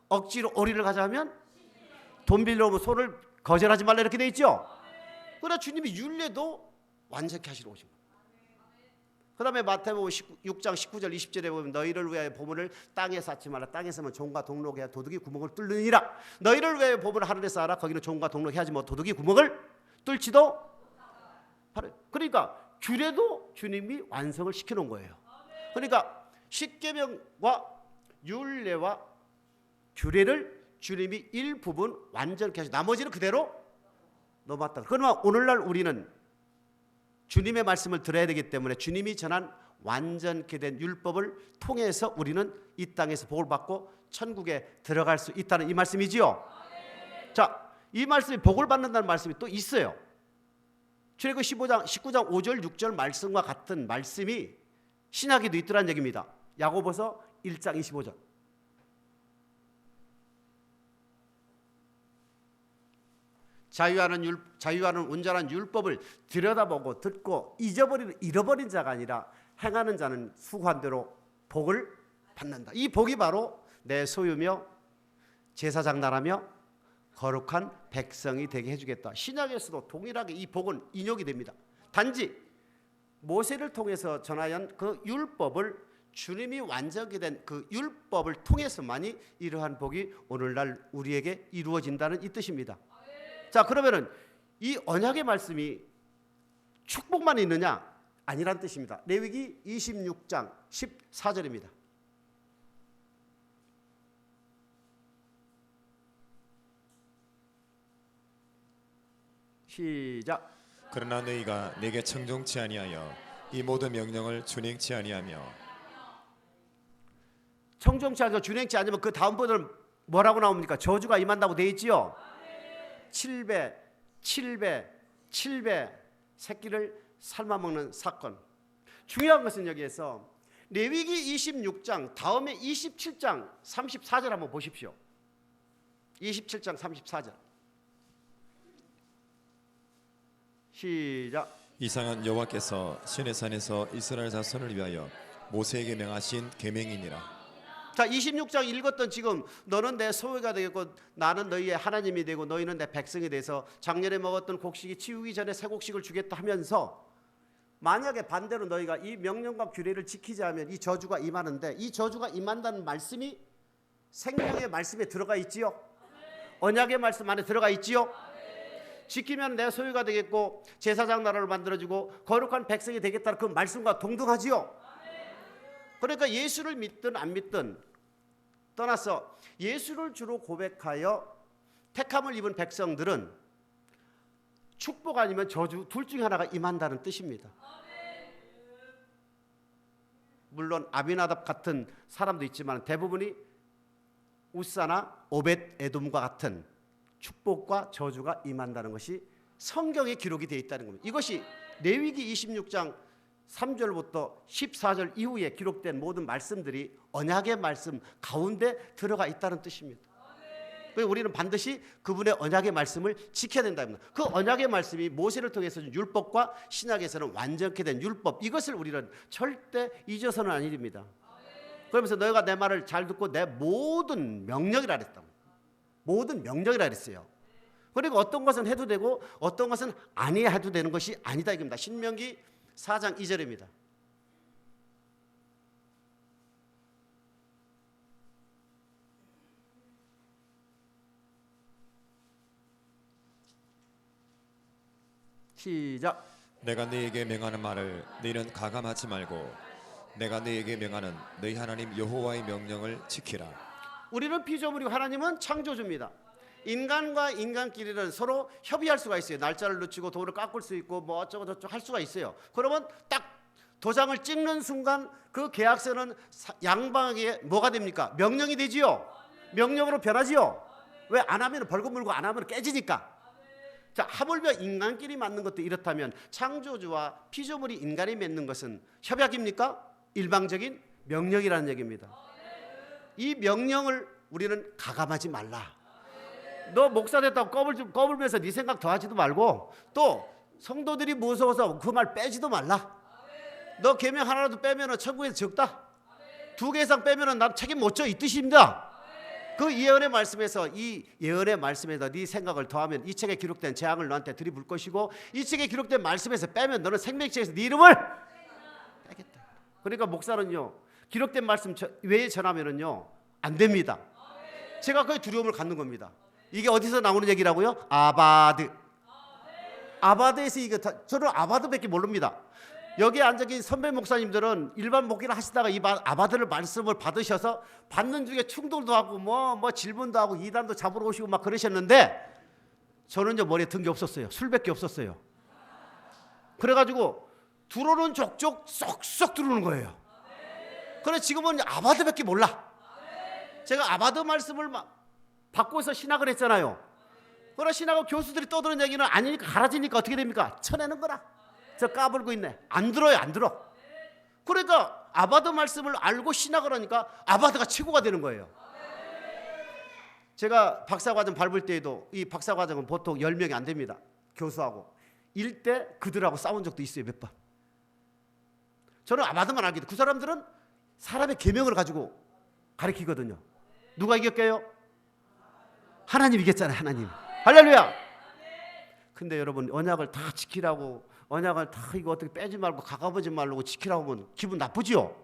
억지로 오리를 가자면 돈 빌려 오면 손을 거절하지 말라 이렇게 돼 있죠. 그러나 주님이 율례도 완전케 하시러 오신 거예요. 그 다음에 마태복음 6장 19절 20절에 보면 너희를 위하여 보물을 땅에 쌓지 말라. 땅에 쌓으면 종과 동록에 해야 도둑이 구멍을 뚫느니라. 너희를 위하여 보물을 하늘에 쌓아라. 거기는 종과 동록이 하지 못 도둑이 구멍을 뚫지도. 그러니까 규례도 주님이 완성을 시켜놓은 거예요. 그러니까 십계명과 율례와 규례를 주님이 일부분 완전케 하시고 나머지는 그대로 넘어왔다. 그러나 오늘날 우리는 주님의 말씀을 들어야 되기 때문에 주님이 전한 완전케 된 율법을 통해서 우리는 이 땅에서 복을 받고 천국에 들어갈 수 있다는 이 말씀이지요. 자, 이 말씀이 복을 받는다는 말씀이 또 있어요. 출애굽 19장 5절 6절 말씀과 같은 말씀이 신약에도 있더라는 얘기입니다. 야고보서 1장 25절. 자유하는 온전한 율법을 들여다보고 듣고 잃어버린 자가 아니라 행하는 자는 수고한 대로 복을 받는다. 이 복이 바로 내 소유며 제사장 나라며 거룩한 백성이 되게 해주겠다. 신약에서도 동일하게 이 복은 인용이 됩니다. 단지 모세를 통해서 전하연 그 율법을 주님이 완전히 된 그 율법을 통해서만이 이러한 복이 오늘날 우리에게 이루어진다는 이 뜻입니다. 자, 그러면은 이 언약의 말씀이 축복만 있느냐? 아니란 뜻입니다. 레위기 26장 14절입니다. 시작. 그러나 너희가 내게 청종치 아니하여 이 모든 명령을 준행치 아니하며 청종치 않고 준행치 않으면 그 다음 번은 뭐라고 나옵니까? 저주가 임한다고 되어 있지요. 7배, 7배, 7배 새끼를 삶아먹는 사건. 중요한 것은 여기에서 레위기 26장 다음에 27장 34절 한번 보십시오. 27장 34절 시작. 이상은 여호와께서 시내산에서 이스라엘 자손을 위하여 모세에게 명하신 계명이니라. 자, 26장 읽었던 지금 너는 내 소유가 되겠고 나는 너희의 하나님이 되고 너희는 내 백성이 돼서 작년에 먹었던 곡식이 치우기 전에 새 곡식을 주겠다 하면서 만약에 반대로 너희가 이 명령과 규례를 지키지 않으면 이 저주가 임하는데 이 저주가 임한다는 말씀이 생명의 말씀에 들어가 있지요. 언약의 말씀 안에 들어가 있지요. 지키면 내 소유가 되겠고 제사장 나라를 만들어주고 거룩한 백성이 되겠다는 그 말씀과 동등하지요. 그러니까 예수를 믿든 안 믿든 떠나서 예수를 주로 고백하여 택함을 입은 백성들은 축복 아니면 저주 둘 중에 하나가 임한다는 뜻입니다. 물론 아비나답 같은 사람도 있지만 대부분이 우사나 오벳 에돔과 같은 축복과 저주가 임한다는 것이 성경에 기록이 되어 있다는 겁니다. 이것이 레위기 26장 3절부터 14절 이후에 기록된 모든 말씀들이 언약의 말씀 가운데 들어가 있다는 뜻입니다. 그래서 우리는 반드시 그분의 언약의 말씀을 지켜야 된다는 겁니다. 그 언약의 말씀이 모세를 통해서 준 율법과 신약에서는 완전케 된 율법, 이것을 우리는 절대 잊어서는 아니 됩니다. 그러면서 너희가 내 말을 잘 듣고 내 모든 명령이라 그랬다. 모든 명령이라 그랬어요. 그리고 어떤 것은 해도 되고 어떤 것은 아니야 해도 되는 것이 아니다 이겁니다. 신명기 4장 2절입니다. 시작. 내가 너희에게 명하는 말을 너희는 가감하지 말고 내가 너희에게 명하는 너희 하나님 여호와의 명령을 지키라. 우리는 피조물이고 하나님은 창조주입니다. 인간과 인간끼리는 서로 협의할 수가 있어요. 날짜를 늦추고 돈을 깎을 수 있고 뭐 어쩌고 저쩌고 할 수가 있어요. 그러면 딱 도장을 찍는 순간 그 계약서는 양방에게 뭐가 됩니까? 명령이 되지요. 명령으로 변하지요. 왜? 안 하면 벌금 물고 안 하면 깨지니까. 자, 하물며 인간끼리 맞는 것도 이렇다면 창조주와 피조물이 인간이 맺는 것은 협약입니까? 일방적인 명령이라는 얘기입니다. 이 명령을 우리는 가감하지 말라. 너 목사 됐다고 꺼불면서 네 생각 더하지도 말고 또 성도들이 무서워서 그 말 빼지도 말라. 너 계명 하나라도 빼면 천국에서 적다. 2개 이상 빼면 난 책임 못 져 이 뜻입니다. 그 예언의 말씀에서 이 예언의 말씀에서 네 생각을 더하면 이 책에 기록된 재앙을 너한테 들이불 것이고 이 책에 기록된 말씀에서 빼면 너는 생명책에서 네 이름을 빼겠다. 그러니까 목사는요 기록된 말씀 외에 전하면은요 안 됩니다. 제가 거의 두려움을 갖는 겁니다. 이게 어디서 나오는 얘기라고요? 아바드. 아바드에서 이거 저는 아바드밖에 모릅니다. 여기 앉아 계신 선배 목사님들은 일반 목회를 하시다가 이 아바드를 말씀을 받으셔서 받는 중에 충돌도 하고 뭐 질문도 하고 이단도 잡으러 오시고 막 그러셨는데 저는요 머리에 든 게 없었어요. 술밖에 없었어요. 그래가지고 들어오는 족족 쏙쏙 들어오는 거예요. 그래 지금은 아바드밖에 몰라. 제가 아바드 말씀을 받고서 신학을 했잖아요. 그러나 신학을 교수들이 떠드는 얘기는 아니니까 갈아지니까 어떻게 됩니까? 쳐내는 거라. 저 까불고 있네. 안 들어요, 안 들어. 그러니까 아바드 말씀을 알고 신학을 하니까 아바드가 최고가 되는 거예요. 제가 박사과정 밟을 때에도 이 박사과정은 보통 10명이 안 됩니다. 교수하고. 일대 그들하고 싸운 적도 있어요, 몇 번. 저는 아바드만 알거든요. 그 사람들은 사람의 계명을 가지고 가르치거든요. 누가 이겼게요? 하나님 이겼잖아요, 하나님. 할렐루야. 근데 여러분 언약을 다 지키라고 언약을 다 이거 어떻게 빼지 말고 가까워지 말고 지키라고 하면 기분 나쁘지요?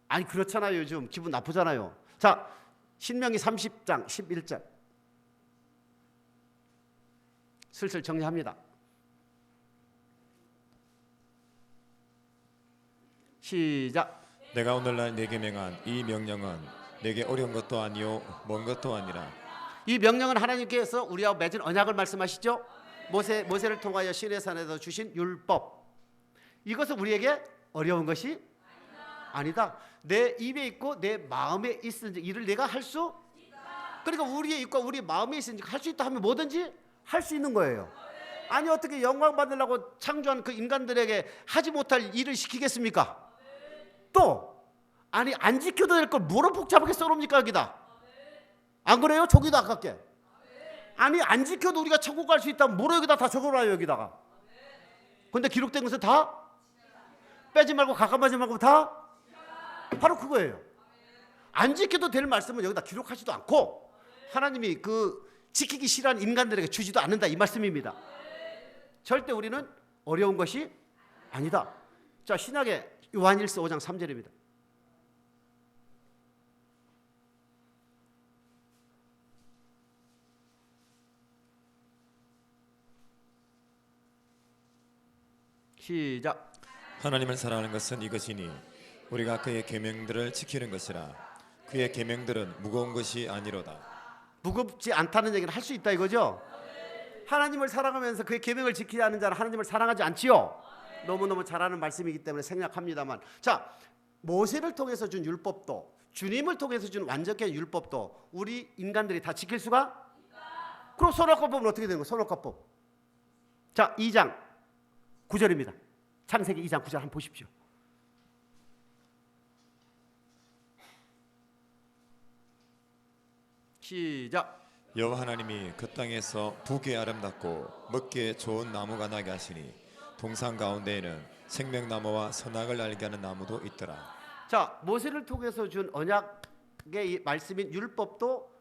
아니 그렇잖아요. 요즘 기분 나쁘잖아요. 자, 신명기 30장 11절 슬슬 정리합니다. 시작. 내가 오늘날 내게 명한 이 명령은 내게 어려운 것도 아니요 먼 것도 아니라. 이 명령은 하나님께서 우리와 맺은 언약을 말씀하시죠. 모세를 통하여 시내산에서 주신 율법. 이것은 우리에게 어려운 것이 아니다. 내 입에 있고 내 마음에 있으니 이를 내가 할 수. 그러니까 우리의 입과 우리 마음에 있으니 할 수 있다 하면 뭐든지 할 수 있는 거예요. 아니 어떻게 영광 받으려고 창조한 그 인간들에게 하지 못할 일을 시키겠습니까? 또 아니 안 지켜도 될 걸 뭐로 복잡하게 써놓습니까 여기다? 안 그래요? 저기도 아깝게. 아니 안 지켜도 우리가 천국 갈 수 있다면 뭐로 여기다 다 적어놔요 여기다가. 근데 기록된 것은 다 빼지 말고 가까워하지 말고 다 바로 그거예요. 안 지켜도 될 말씀은 여기다 기록하지도 않고 하나님이 그 지키기 싫어하는 인간들에게 주지도 않는다 이 말씀입니다. 절대 우리는 어려운 것이 아니다. 자, 신약의 요한일서 5장 3절입니다. 시작. 하나님을 사랑하는 것은 이것이니 우리가 그의 계명들을 지키는 것이라. 그의 계명들은 무거운 것이 아니로다. 무겁지 않다는 얘기는 할 수 있다 이거죠. 하나님을 사랑하면서 그의 계명을 지키지 않는 자는 하나님을 사랑하지 않지요. 너무너무 잘하는 말씀이기 때문에 생략합니다만, 자, 모세를 통해서 준 율법도 주님을 통해서 준 완전한 율법도 우리 인간들이 다 지킬 수가? 그럼 선악과법은 어떻게 되는 거예요? 선악과법. 자, 2장 9절입니다. 창세기 2장 9절 한번 보십시오. 시작. 여호와 하나님이 그 땅에서 보기에 아름답고 먹기에 좋은 나무가 나게 하시니 동산 가운데에는 생명나무와 선악을 알게 하는 나무도 있더라. 자, 모세를 통해서 준 언약의 말씀인 율법도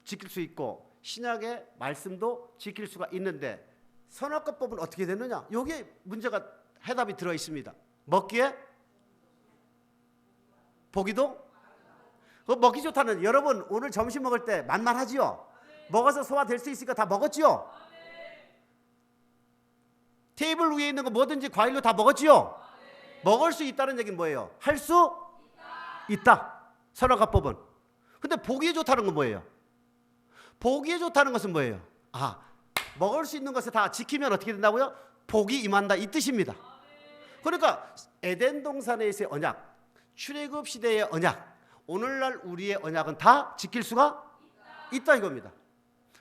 지킬 수 있고 신약의 말씀도 지킬 수가 있는데 선악과법은 어떻게 되느냐? 여기에 문제가 해답이 들어 있습니다. 먹기에 보기도 먹기 좋다는, 여러분 오늘 점심 먹을 때 만만하지요? 먹어서 소화될 수 있으니까 다 먹었지요? 테이블 위에 있는 거 뭐든지 과일로 다 먹었지요? 먹을 수 있다는 얘기는 뭐예요? 할 수 있다. 선악과법은. 근데 보기에 좋다는 건 뭐예요? 보기에 좋다는 것은 뭐예요? 아, 먹을 수 있는 것을 다 지키면 어떻게 된다고요? 복이 임한다 이 뜻입니다. 그러니까 에덴 동산에서의 언약, 출애굽 시대의 언약, 오늘날 우리의 언약은 다 지킬 수가 있다 이겁니다.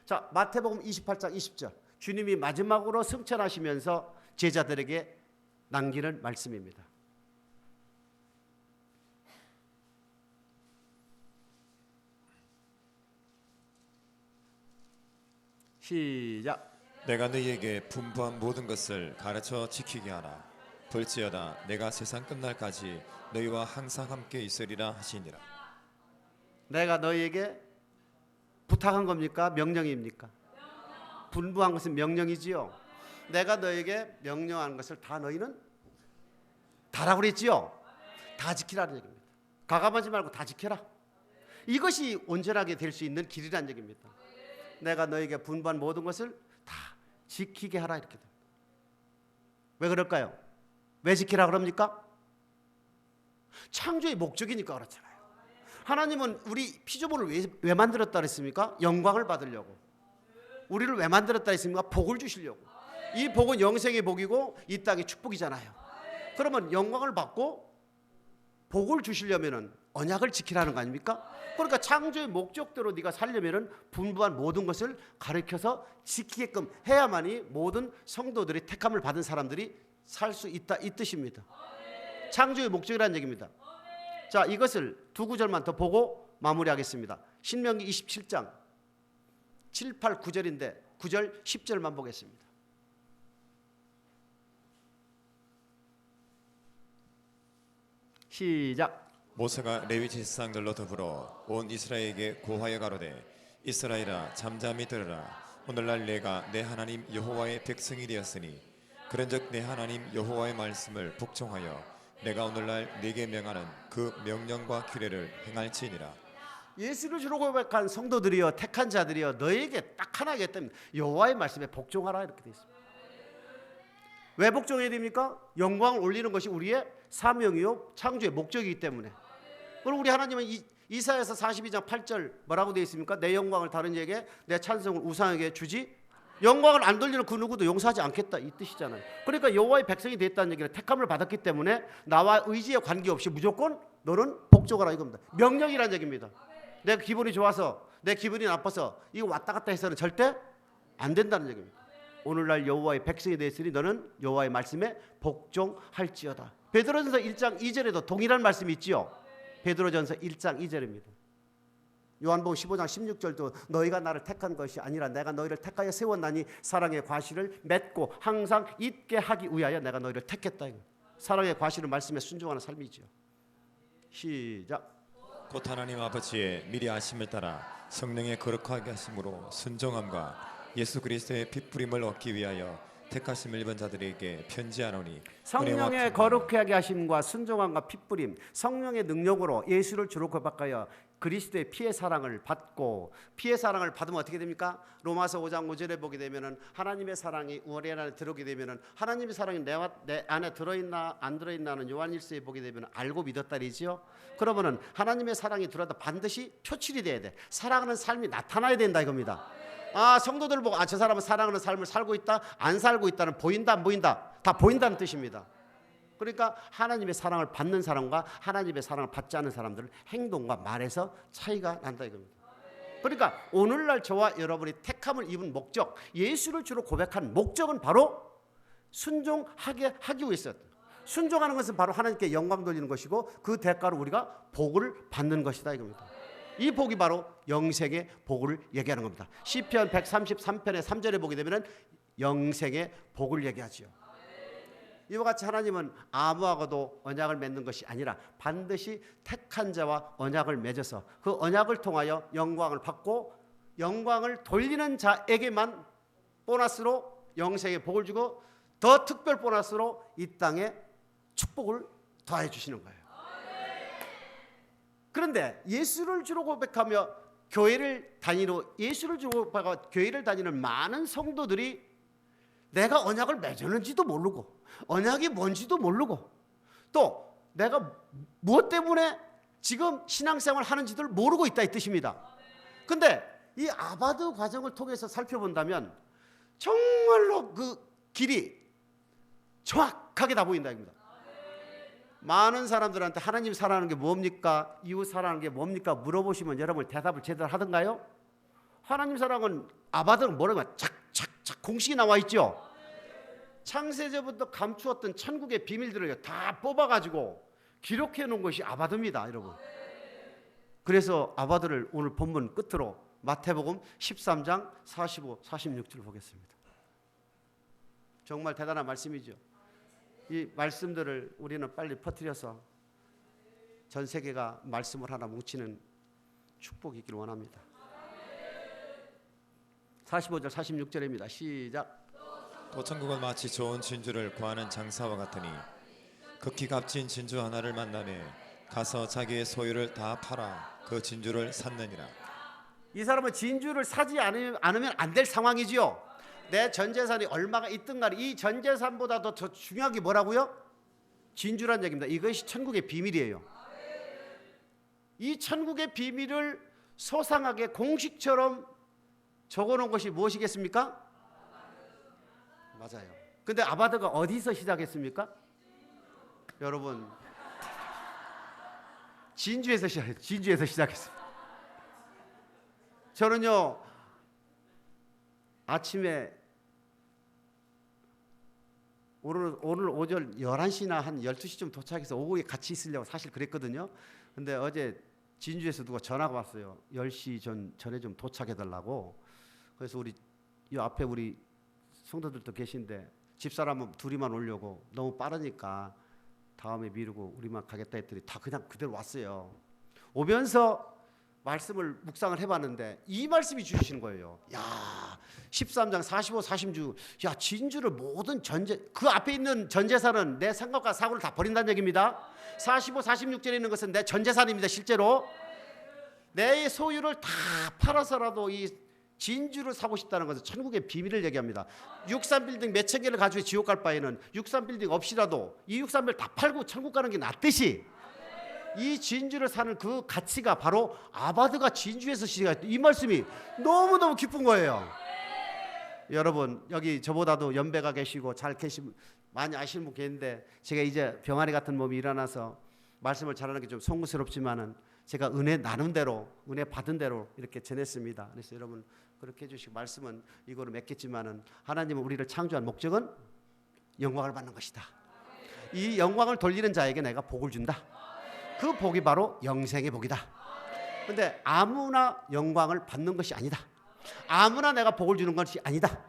자, 마태복음 28장 20절. 주님이 마지막으로 승천하시면서 제자들에게 남기는 말씀입니다. 시작. 내가 너희에게 분부한 모든 것을 가르쳐 지키게 하라. 볼지어다 내가 세상 끝날까지 너희와 항상 함께 있으리라 하시니라. 내가 너희에게 부탁한 겁니까? 명령입니까? 분부한 것은 명령이지요. 내가 너에게 명령한 것을 다 너희는 다라고 그랬지요. 다 지키라는 얘기입니다. 가감하지 말고 다 지켜라. 이것이 온전하게 될 수 있는 길이라는 얘기입니다. 내가 너에게 분부한 모든 것을 다 지키게 하라 이렇게 됩니다. 왜 그럴까요? 왜 지키라 그럽니까? 창조의 목적이니까 그렇잖아요. 하나님은 우리 피조물을 왜 만들었다 그랬습니까? 영광을 받으려고. 우리를 왜 만들었다 했습니까? 복을 주시려고. 이 복은 영생의 복이고 이 땅의 축복이잖아요. 그러면 영광을 받고 복을 주시려면은 언약을 지키라는 거 아닙니까? 그러니까 창조의 목적대로 네가 살려면은 분부한 모든 것을 가르쳐서 지키게끔 해야만이 모든 성도들이 택함을 받은 사람들이 살 수 있다 이 뜻입니다. 창조의 목적이라는 얘기입니다. 자, 이것을 두 구절만 더 보고 마무리하겠습니다. 신명기 27장 7, 8, 9절인데 9절 10절만 보겠습니다. 시작. 모세가 레위 제사장들로 더불어 온 이스라엘에게 고하여 가로되 이스라엘아 잠잠히 들으라. 오늘날 내가 내 하나님 여호와의 백성이 되었으니 그런즉 내 하나님 여호와의 말씀을 복종하여 내가 오늘날 네게 명하는 그 명령과 규례를 행할지니라. 예수를 주로 고백한 성도들이여 택한 자들이여 너에게 딱 하나 하겠다면 여호와의 말씀에 복종하라 이렇게 되어 있습니다. 왜 복종해야 됩니까? 영광을 올리는 것이 우리의 사명이요 창조의 목적이기 때문에. 그럼 우리 하나님은 이사야서 42장 8절 뭐라고 되어 있습니까? 내 영광을 다른 이에게 내 찬송을 우상에게 주지 영광을 안 돌리는 그 누구도 용서하지 않겠다 이 뜻이잖아요. 그러니까 여호와의 백성이 됐다는 얘기는 택함을 받았기 때문에 나와 의지에 관계없이 무조건 너는 복종하라 이겁니다. 명령이라는 얘기입니다. 내가 기분이 좋아서 내 기분이 나빠서 이거 왔다 갔다 해서는 절대 안 된다는 얘기입니다. 오늘날 여호와의 백성이 되었으니 너는 여호와의 말씀에 복종할지어다. 베드로전서 1장 2절에도 동일한 말씀이 있지요. 베드로전서 1장 2절입니다. 요한복음 15장 16절도 너희가 나를 택한 것이 아니라 내가 너희를 택하여 세웠나니 사랑의 과실을 맺고 항상 있게 하기 위하여 내가 너희를 택했다. 사랑의 과실은 말씀에 순종하는 삶이죠. 시작. 곧 하나님 아버지의 미리 아심을 따라 성령의 거룩하게 하심으로 순종함과 예수 그리스도의 핏부림을 얻기 위하여 택하심을 입은 자들에게 편지하노니 성령의 거룩하게 하심과 순종함과 핏부림, 성령의 능력으로 예수를 주로 고백하여 그리스도의 피의 사랑을 받고, 피의 사랑을 받으면 어떻게 됩니까? 로마서 5장 5절에 보게 되면은 하나님의 사랑이 우리 안에 들어오게 되면은 하나님의 사랑이 내 안에 들어있나 안 들어있나는 요한일서에 보게 되면 알고 믿었다리지요. 그러면은 하나님의 사랑이 들어와도 반드시 표출이 돼야 돼. 사랑하는 삶이 나타나야 된다 이겁니다. 성도들 보고 저 사람은 사랑하는 삶을 살고 있다 안 살고 있다는 보인다 안 보인다 다 보인다는 뜻입니다. 그러니까 하나님의 사랑을 받는 사람과 하나님의 사랑을 받지 않는 사람들은 행동과 말에서 차이가 난다 이겁니다. 그러니까 오늘날 저와 여러분이 택함을 입은 목적, 예수를 주로 고백한 목적은 바로 순종하게 하기 위해서. 순종하는 것은 바로 하나님께 영광 돌리는 것이고 그 대가로 우리가 복을 받는 것이다 이겁니다. 이 복이 바로 영생의 복을 얘기하는 겁니다. 시편 133편의 3절에 보게 되면 영생의 복을 얘기하지요. 이와 같이 하나님은 아무하고도 언약을 맺는 것이 아니라 반드시 택한 자와 언약을 맺어서 그 언약을 통하여 영광을 받고 영광을 돌리는 자에게만 보너스로 영생의 복을 주고 더 특별 보너스로 이 땅에 축복을 더해 주시는 거예요. 그런데 예수를 주로 고백하며 교회를 다니는 예수를 주로 고백하고 교회를 다니는 많은 성도들이 내가 언약을 맺었는지도 모르고 언약이 뭔지도 모르고 또 내가 무엇 때문에 지금 신앙생활 하는지도 모르고 있다 이 뜻입니다. 근데 이 아바드 과정을 통해서 살펴본다면 정말로 그 길이 정확하게 다 보인다 입니다. 많은 사람들한테 하나님 사랑하는 게 뭡니까? 이웃 사랑하는 게 뭡니까? 물어보시면 여러분 대답을 제대로 하던가요? 하나님 사랑은 아바드는 뭐라고 착착착 공식이 나와 있죠. 창세전부터 감추었던 천국의 비밀들을 다 뽑아가지고 기록해 놓은 것이 아바드입니다 여러분. 그래서 아바드를 오늘 본문 끝으로 마태복음 13장 45, 46절 보겠습니다. 정말 대단한 말씀이죠. 이 말씀들을 우리는 빨리 퍼뜨려서 전 세계가 말씀을 하나 뭉치는 축복이 있기를 원합니다. 45절 46절입니다. 시작. 또 천국은 마치 좋은 진주를 구하는 장사와 같으니 극히 값진 진주 하나를 만나매 가서 자기의 소유를 다 팔아 그 진주를 샀느니라. 이 사람은 진주를 사지 않으면 안 될 상황이지요. 내 전 재산이 얼마가 있든 간에 이 전 재산보다 더 중요한 게 뭐라고요? 진주란 얘기입니다. 이것이 천국의 비밀이에요. 이 천국의 비밀을 소상하게 공식처럼 적어놓은 것이 무엇이겠습니까? 맞아요. 근데 아바드가 어디서 시작했습니까? 여러분 진주에서 시작했습니다. 저는요 아침에 오늘 오전 11시나 한 12시쯤 도착해서 오후에 같이 있으려고 사실 그랬거든요. 근데 어제 진주에서 누가 전화가 왔어요. 10시 전에 좀 도착해달라고. 그래서 우리 이 앞에 우리 성도들도 계신데 집사람은 둘이만 오려고 너무 빠르니까 다음에 미루고 우리만 가겠다 했더니 다 그냥 그대로 왔어요. 오면서 말씀을 묵상을 해봤는데 이 말씀이 주시는 거예요. 야, 13장 45, 46. 야, 진주를 모든 그 앞에 있는 전 재산은 내 생각과 사고를 다 버린다는 얘기입니다. 45, 46절에 있는 것은 내 전 재산입니다. 실제로 내 소유를 다 팔아서라도 이 진주를 사고 싶다는 것은 천국의 비밀을 얘기합니다. 63빌딩 몇천 개를 가지고 지옥 갈 바에는 63빌딩 없이라도 이 63빌딩 다 팔고 천국 가는 게 낫듯이 이 진주를 사는 그 가치가 바로 아바드가 진주에서 시작했다. 이 말씀이 너무너무 기쁜 거예요. 여러분, 여기 저보다도 연배가 계시고 잘 계시고 많이 아시는 분 계신데, 제가 이제 병아리 같은 몸이 일어나서 말씀을 잘하는 게 좀 송구스럽지만은 제가 은혜 나눈 대로, 은혜 받은 대로 이렇게 전했습니다. 그래서 여러분 그렇게 해주시고, 말씀은 이거로 맺겠지만은 하나님은 우리를 창조한 목적은 영광을 받는 것이다. 이 영광을 돌리는 자에게 내가 복을 준다. 그 복이 바로 영생의 복이다. 근데 아무나 영광을 받는 것이 아니다. 아무나 내가 복을 주는 것이 아니다.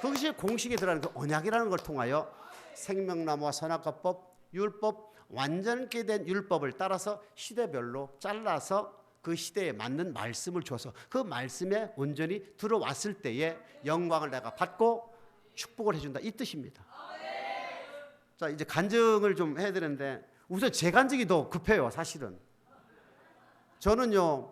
그것이 공식에 들어가는 그 언약이라는 걸 통하여 생명나무와 선악과법, 율법, 완전케 된 율법을 따라서 시대별로 잘라서 그 시대에 맞는 말씀을 줘서 그 말씀에 온전히 들어왔을 때에 영광을 내가 받고 축복을 해준다, 이 뜻입니다. 자, 이제 간증을 좀 해야 되는데, 우선 제 간증이 더 급해요. 사실은 저는요,